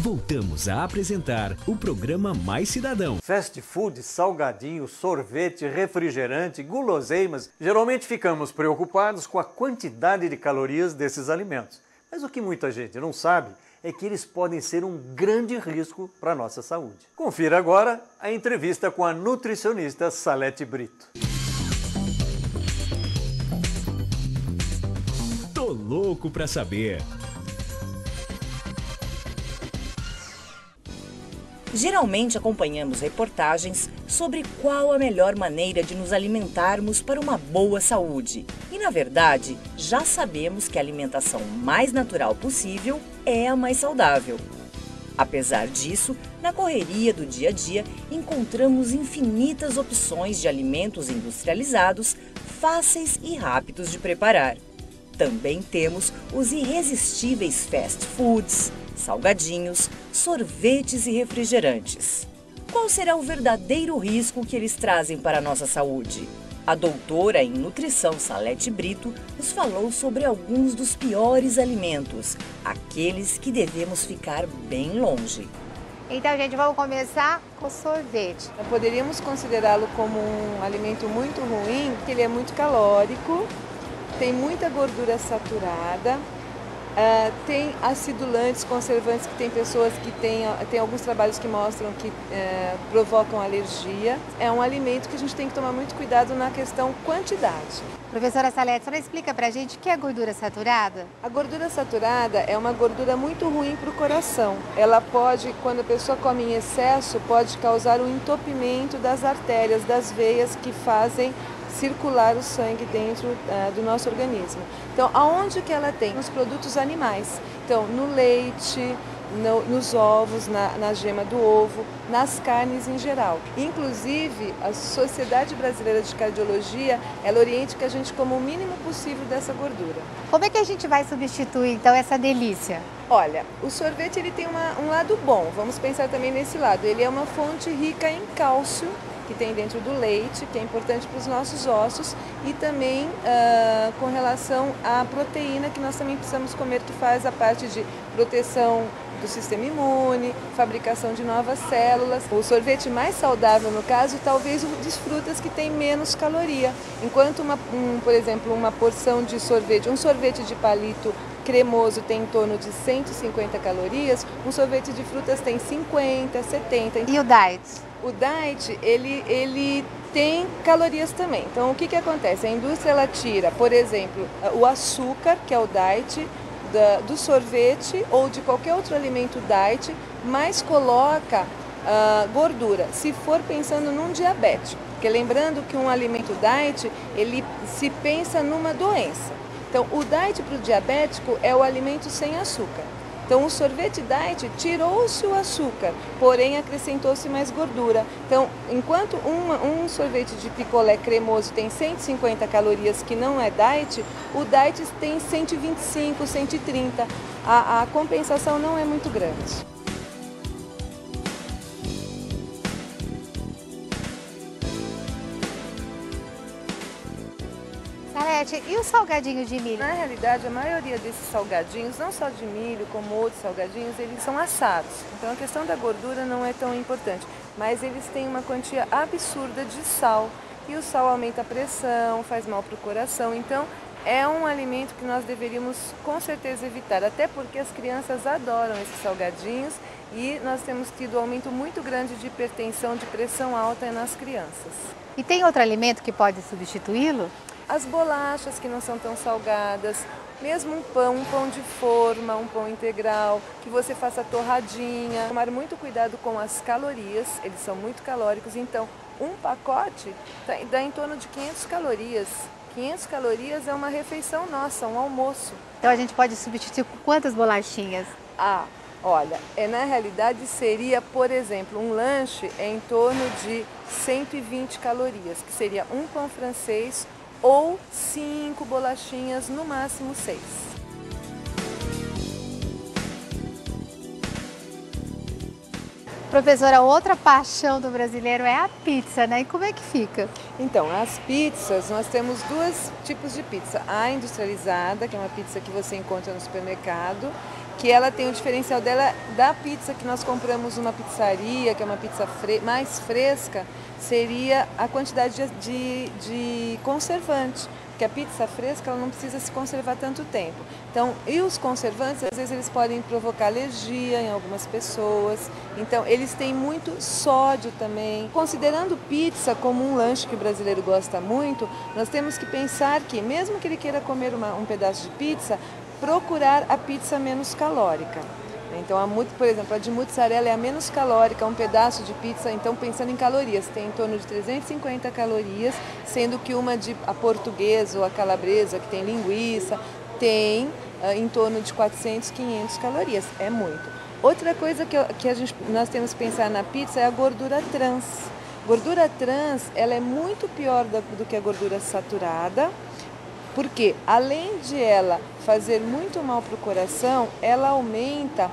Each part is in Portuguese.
Voltamos a apresentar o programa Mais Cidadão. Fast food, salgadinho, sorvete, refrigerante, guloseimas. Geralmente ficamos preocupados com a quantidade de calorias desses alimentos. Mas o que muita gente não sabe é que eles podem ser um grande risco para a nossa saúde. Confira agora a entrevista com a nutricionista Salete Brito. Tô louco para saber. Geralmente acompanhamos reportagens sobre qual a melhor maneira de nos alimentarmos para uma boa saúde. E, na verdade, já sabemos que a alimentação mais natural possível é a mais saudável. Apesar disso, na correria do dia a dia, encontramos infinitas opções de alimentos industrializados, fáceis e rápidos de preparar. Também temos os irresistíveis fast foods, salgadinhos, sorvetes e refrigerantes. Qual será o verdadeiro risco que eles trazem para a nossa saúde? A doutora em nutrição Salete Brito nos falou sobre alguns dos piores alimentos, aqueles que devemos ficar bem longe. Então, gente, vamos começar com sorvete. Poderíamos considerá-lo como um alimento muito ruim, porque ele é muito calórico, tem muita gordura saturada, tem acidulantes, conservantes, que tem pessoas que tem alguns trabalhos que mostram que provocam alergia. É um alimento que a gente tem que tomar muito cuidado na questão quantidade. Professora Salete, a senhora explica pra gente o que é gordura saturada? A gordura saturada é uma gordura muito ruim para o coração. Ela pode, quando a pessoa come em excesso, pode causar um entupimento das artérias, das veias que fazem circular o sangue dentro do nosso organismo. Então, aonde que ela tem? Nos produtos animais. Então, no leite, nos ovos, na gema do ovo, nas carnes em geral. Inclusive, a Sociedade Brasileira de Cardiologia, ela orienta que a gente coma o mínimo possível dessa gordura. Como é que a gente vai substituir, então, essa delícia? Olha, o sorvete ele tem um lado bom, vamos pensar também nesse lado. Ele é uma fonte rica em cálcio, que tem dentro do leite, que é importante para os nossos ossos, e também com relação à proteína que nós também precisamos comer, que faz a parte de proteção do sistema imune, fabricação de novas células. O sorvete mais saudável, no caso, talvez o de frutas que tem menos caloria. Enquanto, por exemplo, uma porção de sorvete, um sorvete de palito cremoso tem em torno de 150 calorias, um sorvete de frutas tem 50, 70. E o diet? O diet, ele tem calorias também. Então, o que acontece? A indústria, ela tira, por exemplo, o açúcar, que é o diet, do sorvete ou de qualquer outro alimento diet, mas coloca gordura, se for pensando num diabético. Porque lembrando que um alimento diet, ele se pensa numa doença. Então, o diet para o diabético é o alimento sem açúcar. Então, o sorvete diet tirou-se o açúcar, porém acrescentou-se mais gordura. Então, enquanto um sorvete de picolé cremoso tem 150 calorias, que não é diet, o diet tem 125, 130. A compensação não é muito grande. Salete, e o salgadinho de milho? Na realidade, a maioria desses salgadinhos, não só de milho, como outros salgadinhos, eles são assados. Então, a questão da gordura não é tão importante, mas eles têm uma quantia absurda de sal. E o sal aumenta a pressão, faz mal para o coração. Então, é um alimento que nós deveríamos, com certeza, evitar. Até porque as crianças adoram esses salgadinhos e nós temos tido um aumento muito grande de hipertensão, de pressão alta nas crianças. E tem outro alimento que pode substituí-lo? As bolachas, que não são tão salgadas, mesmo um pão de forma, um pão integral, que você faça torradinha. Tomar muito cuidado com as calorias, eles são muito calóricos, então um pacote dá em torno de 500 calorias. 500 calorias é uma refeição nossa, um almoço. Então a gente pode substituir com quantas bolachinhas? Olha, na realidade seria, por exemplo, um lanche em torno de 120 calorias, que seria um pão francês, ou 5 bolachinhas, no máximo 6. Professora, outra paixão do brasileiro é a pizza, né? E como é que fica? Então, as pizzas, nós temos dois tipos de pizza. A industrializada, que é uma pizza que você encontra no supermercado, que ela tem o diferencial dela da pizza que nós compramos numa pizzaria, que é uma pizza mais fresca, seria a quantidade de conservante. Porque a pizza fresca ela não precisa se conservar tanto tempo. Então, e os conservantes, às vezes eles podem provocar alergia em algumas pessoas. Então, eles têm muito sódio também. Considerando pizza como um lanche que o brasileiro gosta muito, nós temos que pensar que, mesmo que ele queira comer um pedaço de pizza, procurar a pizza menos calórica. Então, por exemplo, a de mussarela é a menos calórica, um pedaço de pizza, então pensando em calorias, tem em torno de 350 calorias, sendo que a portuguesa ou a calabresa, que tem linguiça, tem em torno de 400, 500 calorias, é muito. Outra coisa que nós temos que pensar na pizza é a gordura trans. Gordura trans, ela é muito pior do que a gordura saturada, porque além de ela fazer muito mal para o coração, ela aumenta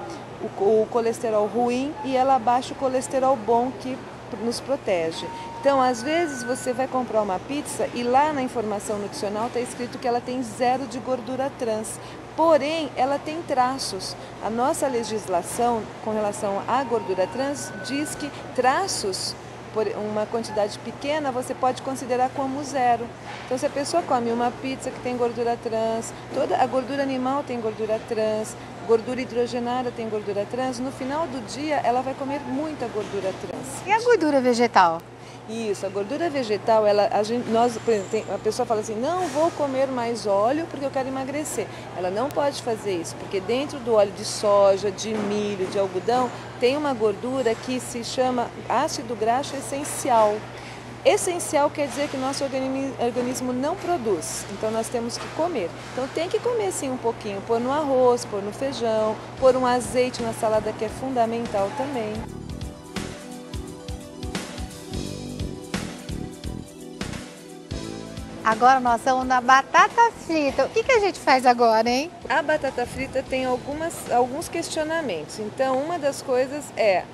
o colesterol ruim e ela abaixa o colesterol bom que nos protege. Então, às vezes você vai comprar uma pizza e lá na informação nutricional está escrito que ela tem 0 de gordura trans. Porém, ela tem traços. A nossa legislação com relação à gordura trans diz que traços por uma quantidade pequena, você pode considerar como 0. Então, se a pessoa come uma pizza que tem gordura trans, toda a gordura animal tem gordura trans, gordura hidrogenada tem gordura trans, no final do dia ela vai comer muita gordura trans. E a gordura vegetal? Isso, a gordura vegetal, por exemplo, a pessoa fala assim, não vou comer mais óleo porque eu quero emagrecer. Ela não pode fazer isso, porque dentro do óleo de soja, de milho, de algodão, tem uma gordura que se chama ácido graxo essencial. Essencial quer dizer que o nosso organismo não produz, então nós temos que comer. Então tem que comer sim um pouquinho, pôr no arroz, pôr no feijão, pôr um azeite na salada que é fundamental também. Agora nós vamos na batata frita. O que a gente faz agora, hein? A batata frita tem alguns questionamentos. Então, uma das coisas é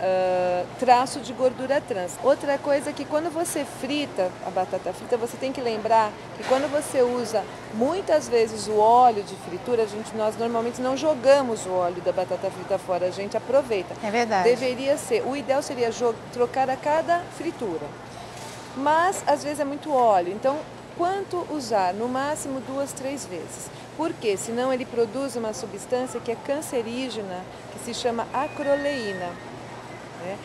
traço de gordura trans. Outra coisa é que quando você frita a batata frita, você tem que lembrar que quando você usa muitas vezes o óleo de fritura, nós normalmente não jogamos o óleo da batata frita fora, a gente aproveita. É verdade. O ideal seria trocar a cada fritura. Mas, às vezes, é muito óleo. Então, quanto usar? No máximo 2, 3 vezes. Por quê? Senão ele produz uma substância que é cancerígena, que se chama acroleína. Né?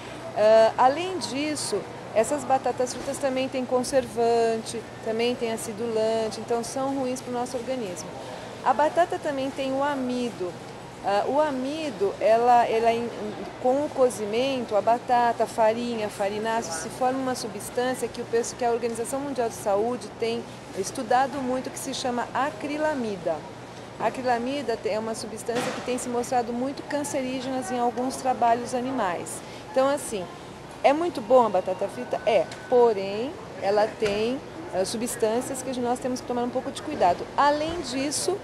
Além disso, essas batatas fritas também têm conservante, também tem acidulante, então são ruins para o nosso organismo. A batata também tem o amido. O amido, com o cozimento, a batata, a farinha, farináceos, se forma uma substância que a Organização Mundial de Saúde tem estudado muito, que se chama acrilamida. A acrilamida é uma substância que tem se mostrado muito cancerígena em alguns trabalhos animais. Então, assim, é muito bom a batata frita? É, porém, ela tem substâncias que nós temos que tomar um pouco de cuidado. Além disso,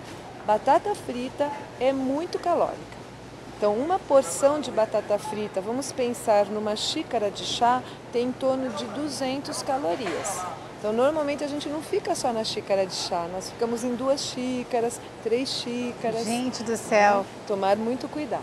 batata frita é muito calórica. Então, uma porção de batata frita, vamos pensar numa xícara de chá, tem em torno de 200 calorias. Então, normalmente a gente não fica só na xícara de chá, nós ficamos em 2 xícaras, 3 xícaras. Gente do céu! Tomar muito cuidado.